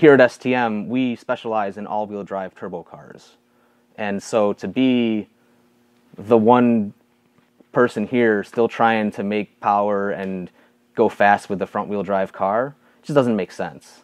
here at STM, we specialize in all-wheel drive turbo cars. And so to be the one person here still trying to make power and go fast with the front-wheel drive car just doesn't make sense.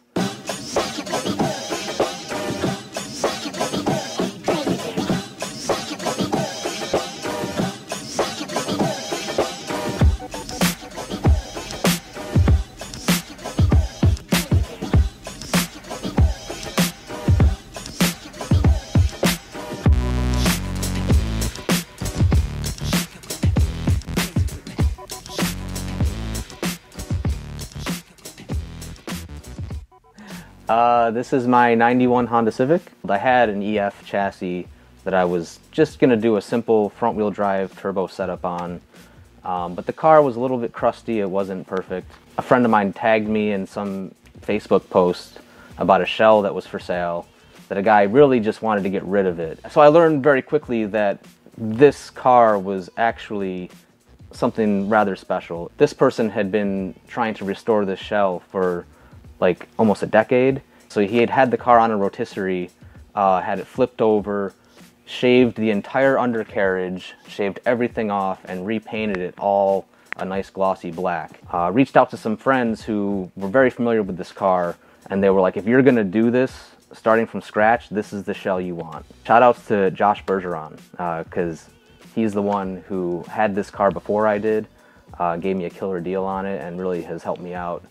This is my 91 Honda Civic. I had an EF chassis that I was just going to do a simple front-wheel drive turbo setup on, but the car was a little bit crusty. It wasn't perfect. A friend of mine tagged me in some Facebook post about a shell that was for sale, that a guy really just wanted to get rid of it. So I learned very quickly that this car was actually something rather special. This person had been trying to restore this shell for like almost a decade. So he had had the car on a rotisserie, had it flipped over, shaved the entire undercarriage, shaved everything off, and repainted it all a nice glossy black. Reached out to some friends who were very familiar with this car, and they were like, if you're gonna do this starting from scratch, this is the shell you want. Shout outs to Josh Bergeron, because he's the one who had this car before I did, gave me a killer deal on it, and really has helped me out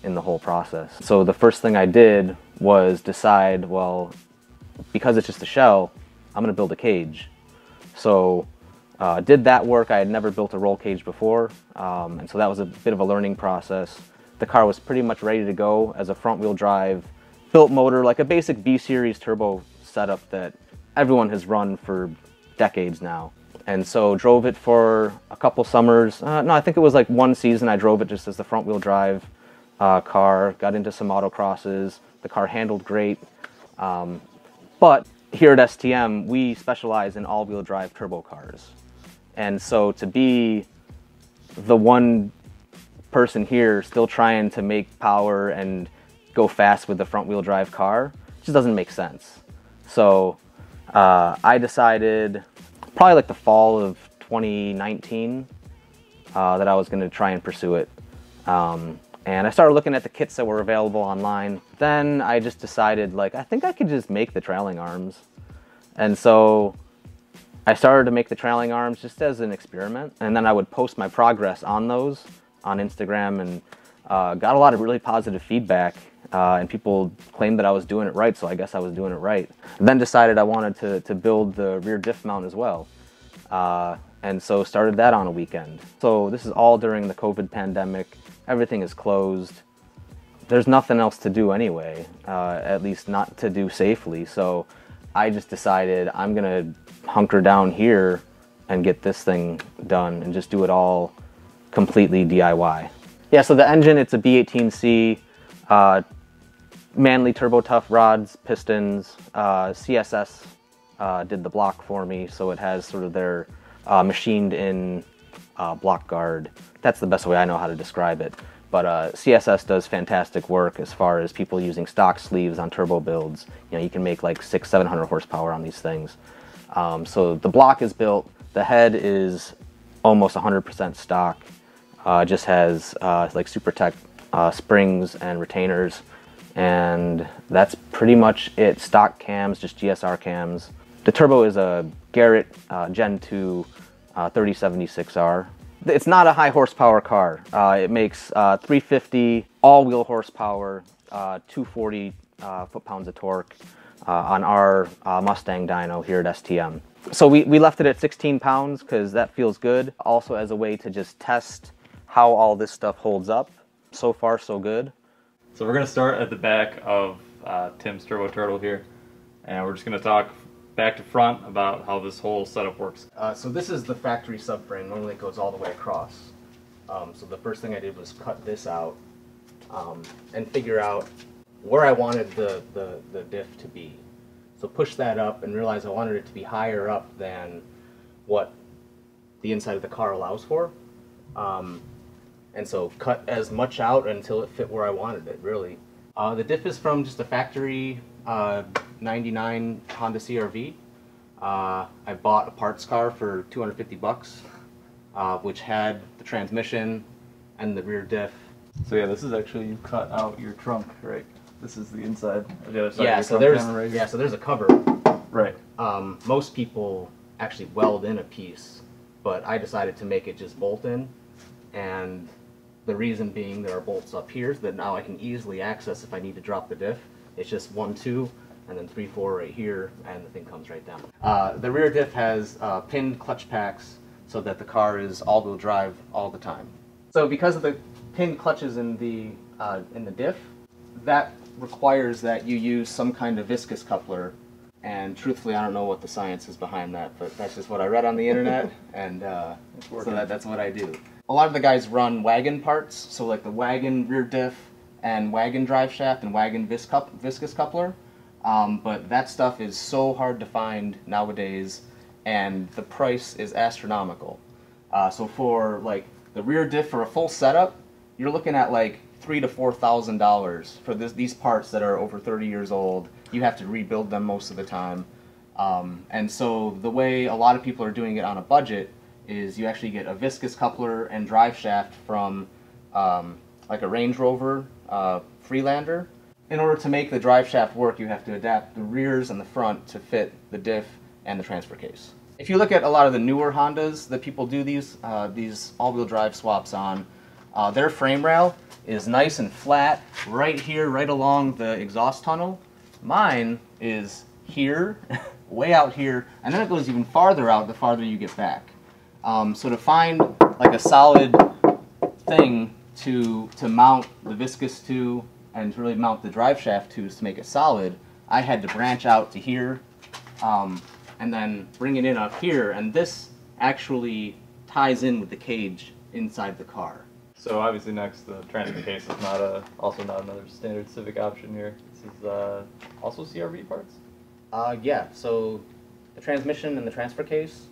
in the whole process. So the first thing I did was decide, well, because it's just a shell, I'm gonna build a cage. So did that work. I had never built a roll cage before, and so that was a bit of a learning process. The car was pretty much ready to go as a front-wheel drive, built motor, like a basic B-series turbo setup that everyone has run for decades now. And so drove it for a couple summers. No, I think it was like one season I drove it just as the front-wheel drive car, got into some autocrosses. The car handled great. But here at STM, we specialize in all-wheel drive turbo cars. And so to be the one person here still trying to make power and go fast with the front-wheel drive car just doesn't make sense. So I decided probably like the fall of 2019 that I was going to try and pursue it. And I started looking at the kits that were available online. Then I just decided, like, I think I could just make the trailing arms. And so I started to make the trailing arms just as an experiment. And then I would post my progress on those on Instagram, and got a lot of really positive feedback. And people claimed that I was doing it right, so I guess I was doing it right. Then decided I wanted to build the rear diff mount as well. And so started that on a weekend. So this is all during the COVID pandemic. Everything is closed. There's nothing else to do anyway, at least not to do safely. So I just decided I'm gonna hunker down here and get this thing done and just do it all completely DIY. Yeah, so the engine, it's a B18C, Manley turbo tough rods, pistons. CSS did the block for me, so it has sort of their machined in block guard. That's the best way I know how to describe it. But CSS does fantastic work as far as people using stock sleeves on turbo builds. You know, you can make like 600-700 horsepower on these things. So the block is built. The head is almost 100% stock. Just has like SuperTech springs and retainers. And that's pretty much it. Stock cams, just GSR cams. The turbo is a Garrett Gen 2 3076R. It's not a high horsepower car. It makes 350 all-wheel horsepower, 240 foot-pounds of torque on our Mustang dyno here at STM. So we left it at 16 pounds because that feels good. Also as a way to just test how all this stuff holds up. So far, so good. So we're going to start at the back of Tim's Turbo Turtle here, and we're just going to talk back to front about how this whole setup works. So this is the factory subframe. Normally it goes all the way across. So the first thing I did was cut this out and figure out where I wanted the diff to be. So push that up and realize I wanted it to be higher up than what the inside of the car allows for. And so cut as much out until it fit where I wanted it, really. The diff is from just a factory 99 Honda CR-V. I bought a parts car for 250 bucks, which had the transmission and the rear diff. So yeah, this is actually, you cut out your trunk, right? This is the inside. The other side Yeah, of so your there's trunk right here. yeah, so there's a cover. Right. Most people actually weld in a piece, but I decided to make it just bolt in, and the reason being there are bolts up here that now I can easily access if I need to drop the diff. It's just 1, 2, and then 3, 4 right here, and the thing comes right down. The rear diff has pinned clutch packs so that the car is all-wheel drive all the time. So because of the pinned clutches in the diff, that requires that you use some kind of viscous coupler, and truthfully I don't know what the science is behind that, but that's just what I read on the internet, and so that's what I do. A lot of the guys run wagon parts, so like the wagon rear diff and wagon drive shaft and wagon viscous coupler, but that stuff is so hard to find nowadays, and the price is astronomical. So for like the rear diff for a full setup, you're looking at like $3,000 to $4,000 for these parts that are over 30 years old. You have to rebuild them most of the time, and so the way a lot of people are doing it on a budget is you actually get a viscous coupler and drive shaft from like a Range Rover Freelander. In order to make the drive shaft work, you have to adapt the rears and the front to fit the diff and the transfer case. If you look at a lot of the newer Hondas that people do these all-wheel drive swaps on, their frame rail is nice and flat right here, right along the exhaust tunnel. Mine is here, way out here, and then it goes even farther out the farther you get back. So to find like a solid thing to mount the viscous to and to really mount the drive shaft to make it solid, I had to branch out to here and then bring it in up here, and this actually ties in with the cage inside the car. So obviously next, the transfer case is also not another standard Civic option here. This is also CR-V parts? Yeah, so the transmission and the transfer case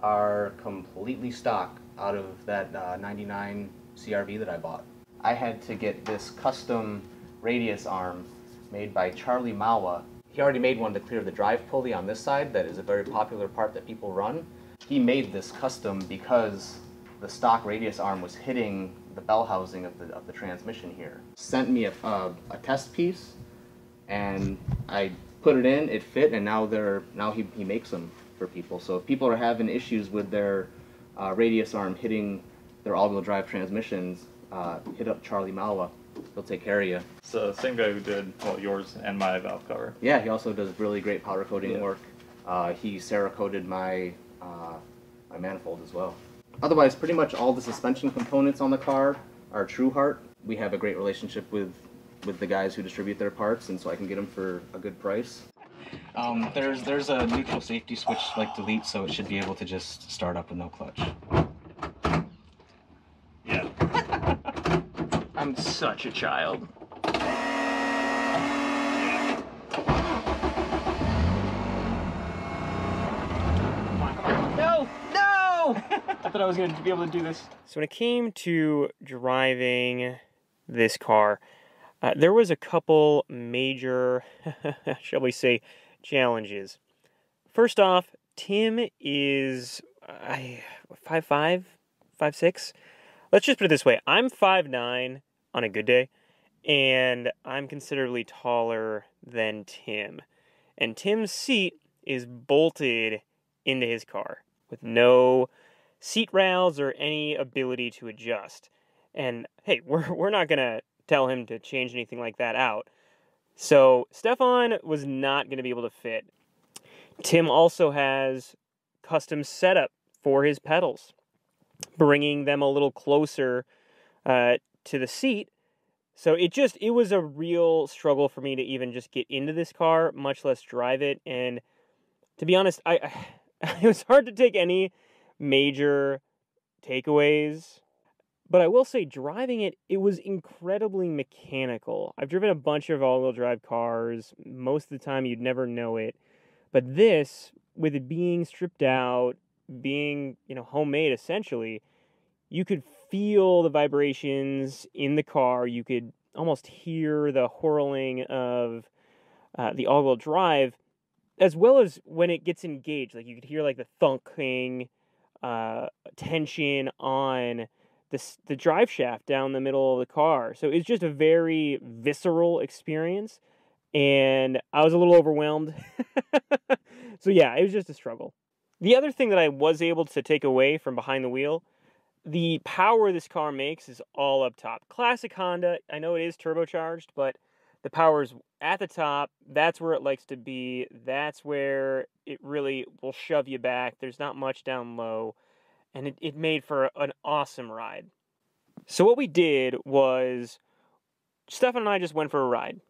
are completely stock out of that 99 CR-V that I bought. I had to get this custom radius arm made by Charlie Mawa. He already made one to clear the drive pulley on this side that is a very popular part that people run. He made this custom because the stock radius arm was hitting the bell housing of the transmission here. Sent me a test piece, and I put it in, it fit, and now he makes them for people. So if people are having issues with their radius arm hitting their all-wheel drive transmissions, hit up Charlie Mawa. He'll take care of you. So same guy who did, well, yours and my valve cover. Yeah, he also does really great powder coating work. He Cerakoted my my manifold as well. Otherwise, pretty much all the suspension components on the car are Trueheart. We have a great relationship with the guys who distribute their parts, and so I can get them for a good price. There's a neutral safety switch like delete, so it should be able to just start up with no clutch. Yeah. I'm such a child. No! No! I thought I was going to be able to do this. So when it came to driving this car, there was a couple major, shall we say, challenges. First off, Tim is 5'5", 5'6". Let's just put it this way. I'm 5'9" on a good day, and I'm considerably taller than Tim. And Tim's seat is bolted into his car with no seat rails or any ability to adjust. And hey, we're not going to tell him to change anything like that out. So Stefan was not going to be able to fit. Tim also has custom setup for his pedals, bringing them a little closer to the seat. So it was a real struggle for me to even just get into this car, much less drive it. And to be honest, it was hard to take any major takeaways. But I will say, driving it was incredibly mechanical. I've driven a bunch of all-wheel drive cars. Most of the time, you'd never know it. But this, with it being stripped out, being, homemade essentially, you could feel the vibrations in the car. You could almost hear the whirling of the all-wheel drive, as well as when it gets engaged. Like you could hear like the thunking tension on the drive shaft down the middle of the car. So it's just a very visceral experience, and I was a little overwhelmed. So yeah, it was just a struggle. The other thing that I was able to take away from behind the wheel, the power this car makes is all up top. Classic Honda, I know it is turbocharged, but the power's at the top. That's where it likes to be. That's where it really will shove you back. There's not much down low, and it made for an awesome ride. So what we did was, Stefan and I just went for a ride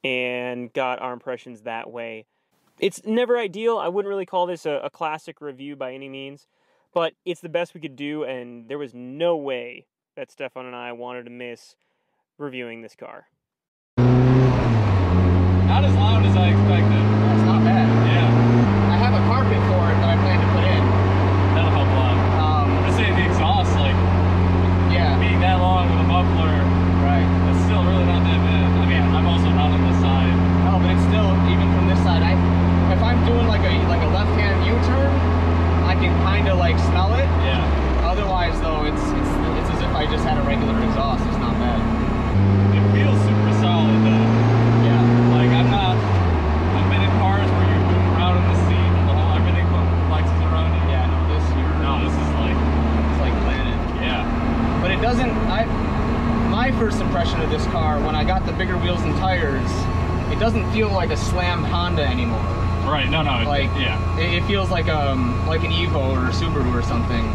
and got our impressions that way. It's never ideal. I wouldn't really call this a classic review by any means, but it's the best we could do, and there was no way that Stefan and I wanted to miss reviewing this car. Not as loud as I expected. That's not bad. Yeah. I have a carpet for it that I plan to put in. That'll help a lot. I'm just saying the exhaust, like, Yeah. being that long with a muffler, Right. it's still really not that bad. I mean, I'm also not on this side. No, but it's still, even from this side, if I'm doing like a left-hand U-turn, I can kind of like smell it. Yeah. Otherwise, though, it's as if I just had a regular exhaust. It's not bad. It feels super solid, though. Yeah. Like, I've been in cars where you're moving around in the seat and the whole everything flexes around you. Yeah. No, No, this is like, it's like planted. yeah. But it doesn't. My first impression of this car, when I got the bigger wheels and tires, it doesn't feel like a slammed Honda anymore. Right, no, Like, yeah. it feels like an Evo or a Subaru or something.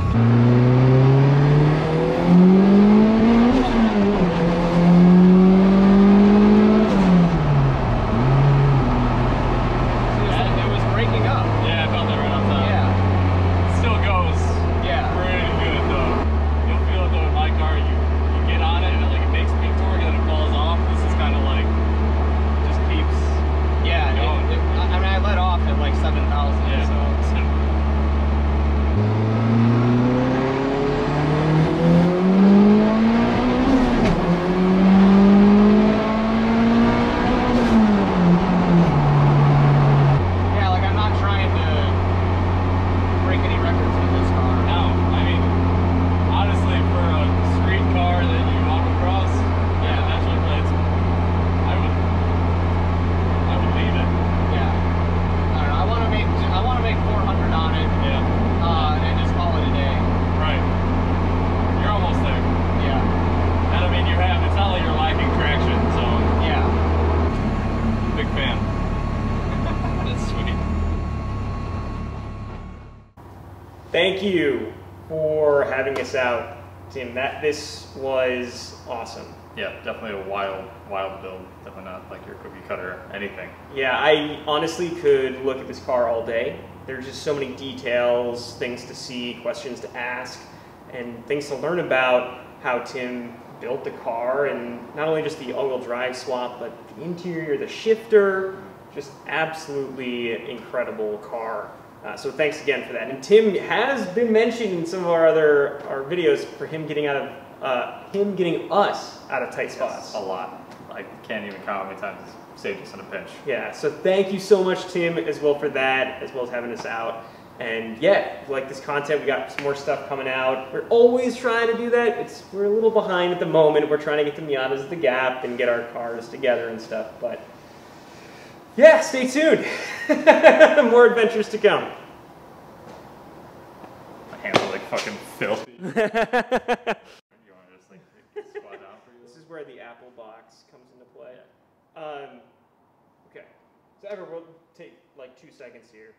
It was breaking up. Yeah, I felt that right off the top. Yeah. It still goes Yeah. pretty good, though. You'll feel it, though, in my car. You get on it, and it makes big torque, and then it falls off. This is kind of like, just keeps Yeah. going. I mean, I let off at like 7,000. Yeah. So. Yeah, like I'm not trying to break any records with this car. No, I mean, honestly, for a street car that you walk across, yeah, naturally plates, I would leave it. Yeah. I don't know. I want to make 400 on it. Yeah. And just call it a day. Right. You're almost there. Yeah. And I mean, it's not like you're lacking traction, so Yeah. big fan. That's sweet. Thank you for having us out, Tim. This was awesome. Yeah, definitely a wild build. Definitely not like your cookie cutter anything. Yeah, I honestly could look at this car all day. There's just so many details, things to see, questions to ask, and things to learn about how Tim built the car, and not only just the all-wheel drive swap, but the interior, the shifter, just absolutely incredible car. So thanks again for that. And Tim has been mentioned in some of our videos for him getting us out of tight spots. Yes, a lot. I can't even count how many times it's saved us in a pinch. Yeah, so thank you so much, Tim, as well for that, as well as having us out. And yeah, if you like this content, we got some more stuff coming out. We're always trying to do that. We're a little behind at the moment. We're trying to get the Miatas to the gap and get our cars together and stuff. But yeah, stay tuned. More adventures to come. My hands are like fucking filthy. You want to just like squat down for you? This is where the Apple box comes into play. Okay, so Ever, we'll take like 2 seconds here.